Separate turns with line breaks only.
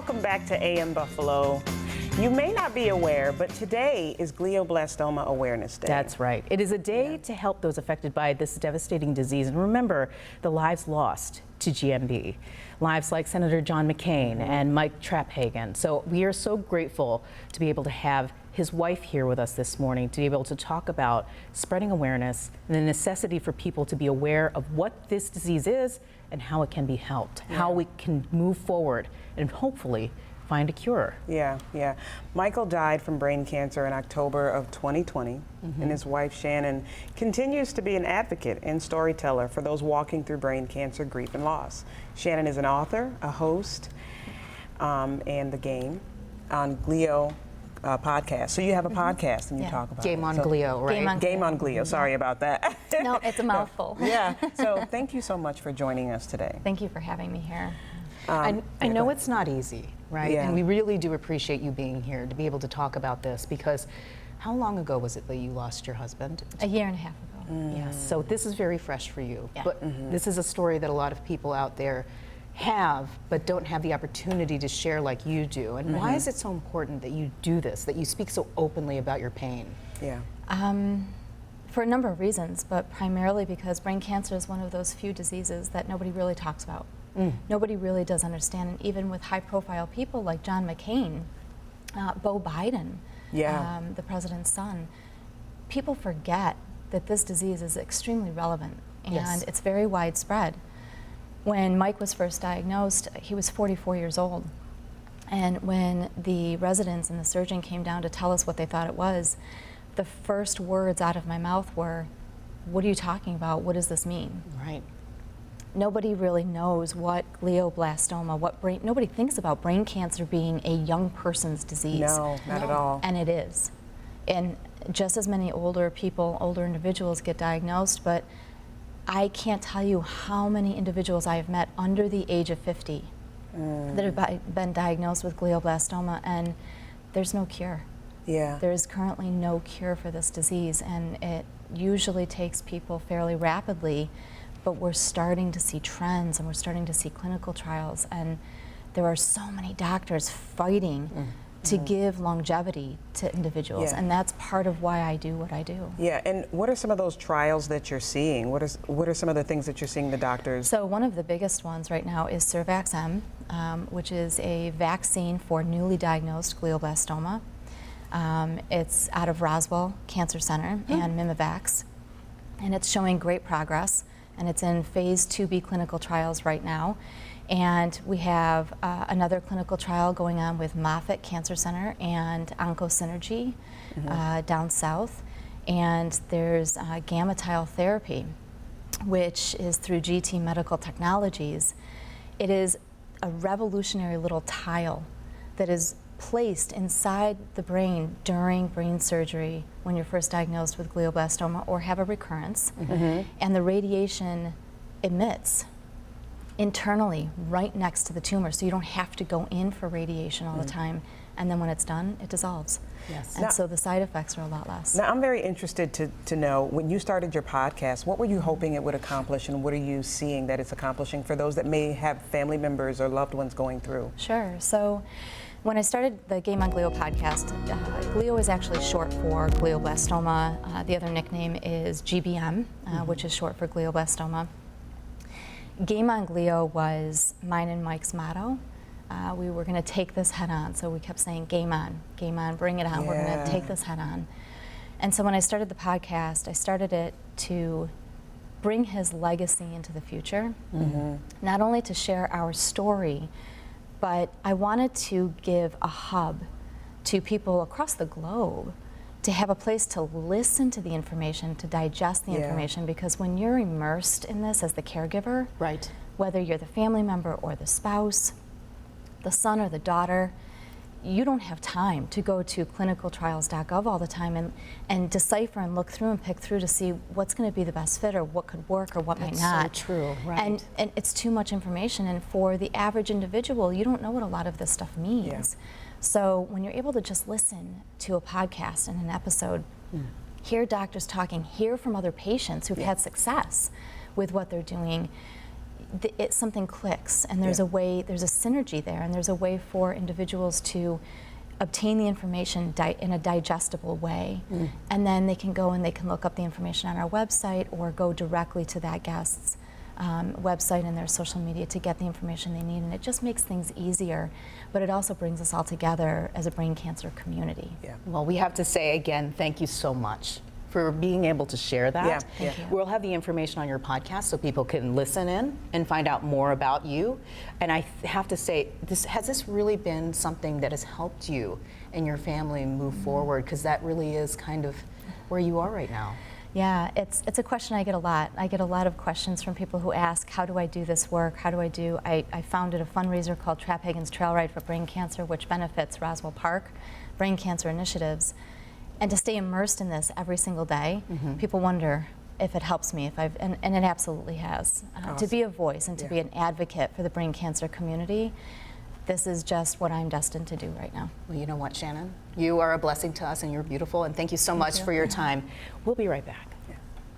Welcome back to AM Buffalo. You may not be aware, but today is Glioblastoma Awareness Day.
That's right. It is a day to help those affected by this devastating disease and remember the lives lost to GMB. Lives like Senator John McCain and Mike Traphagen. So we are so grateful to be able to have his wife here with us this morning to be able to talk about spreading awareness and the necessity for people to be aware of what this disease is and how it can be helped, how we can move forward and hopefully find a cure.
Yeah. Michael died from brain cancer in October of 2020, and his wife Shannon continues to be an advocate and storyteller for those walking through brain cancer, grief, and loss. Shannon is an author, a host, and the Game On Glio Podcast. So you have a podcast and you talk about
Game On Glio, right?
Game On Glio. Sorry about that.
No, it's a mouthful.
Yeah. So thank you so much for joining us today.
Thank you for having me here.
I know it's not easy, right?
Yeah.
And we really do appreciate you being here to be able to talk about this because how long ago was it that you lost your husband?
A year and a half ago.
Yes, so this is very fresh for you.
Yeah.
But this is a story that a lot of people out there have, but don't have the opportunity to share like you do. And why is it so important that you do this, that you speak so openly about your pain?
Yeah.
For a number of reasons, but primarily because brain cancer is one of those few diseases that nobody really talks about. Nobody really does understand, and even with high-profile people like John McCain, Beau Biden, the president's son, people forget that this disease is extremely relevant and it's very widespread. When Mike was first diagnosed, he was 44 years old. And when the residents and the surgeon came down to tell us what they thought it was, the first words out of my mouth were, "What are you talking about? What does this mean?"
Right.
Nobody really knows what glioblastoma, nobody thinks about brain cancer being a young person's disease.
No, not at all.
And it is. And just as many older individuals get diagnosed, but I can't tell you how many individuals I have met under the age of 50 that have been diagnosed with glioblastoma, and there's no cure.
Yeah.
There is currently no cure for this disease, and it usually takes people fairly rapidly, but we're starting to see trends and we're starting to see clinical trials, and there are so many doctors fighting to give longevity to individuals, and that's part of why I do what I do.
Yeah, and what are some of those trials that you're seeing? What are some of the things that you're seeing the doctors?
So one of the biggest ones right now is Survax-M, which is a vaccine for newly diagnosed glioblastoma. It's out of Roswell Cancer Center and Mimivax, and it's showing great progress, and it's in phase 2B clinical trials right now. And we have another clinical trial going on with Moffitt Cancer Center and OncoSynergy down south. And there's gamma tile therapy, which is through GT Medical Technologies. It is a revolutionary little tile that is placed inside the brain during brain surgery when you're first diagnosed with glioblastoma or have a recurrence. And the radiation emits internally right next to the tumor, so you don't have to go in for radiation all the time. And then when it's done, it dissolves.
Yes.
And so the side effects are a lot less.
Now, I'm very interested to know, when you started your podcast, what were you hoping it would accomplish, and what are you seeing that it's accomplishing for those that may have family members or loved ones going through?
Sure. So when I started the Game On Glio podcast, glio is actually short for glioblastoma. The other nickname is GBM, which is short for glioblastoma. Game On Glio was mine and Mike's motto. We were going to take this head on, so we kept saying, game on, bring it on, we're going to take this head on. And so when I started the podcast, I started it to bring his legacy into the future, not only to share our story, but I wanted to give a hub to people across the globe to have a place to listen to the information, to digest the information, because when you're immersed in this as the caregiver,
Right.
whether you're the family member or the spouse, the son or the daughter, you don't have time to go to clinicaltrials.gov all the time and decipher and look through and pick through to see what's going to be the best fit or what could work or what might not.
That's so true, right.
And it's too much information, and for the average individual, you don't know what a lot of this stuff means. So when you're able to just listen to a podcast and an episode, hear doctors talking, hear from other patients who've had success with what they're doing, something clicks, and there's a way, there's a synergy there, and there's a way for individuals to obtain the information in a digestible way, and then they can go and they can look up the information on our website or go directly to that guest's website and their social media to get the information they need, and it just makes things easier, but it also brings us all together as a brain cancer community.
Yeah.
Well, we have to say again, thank you so much for being able to share that.
Yeah.
Thank you.
We'll have the information on your podcast so people can listen in and find out more about you. And I have to say, has this really been something that has helped you and your family move forward? Because that really is kind of where you are right now.
Yeah, it's a question I get a lot. I get a lot of questions from people who ask, how do I do this work? How do I do? I founded a fundraiser called Traphagen's Trail Ride for Brain Cancer, which benefits Roswell Park brain cancer initiatives. And to stay immersed in this every single day, people wonder if it helps me, and it absolutely has.
Awesome.
To be a voice and to be an advocate for the brain cancer community, this is just what I'm destined to do right now.
Well, you know what, Shannon? You are a blessing to us and you're beautiful, and thank you so much for your time. We'll be right back.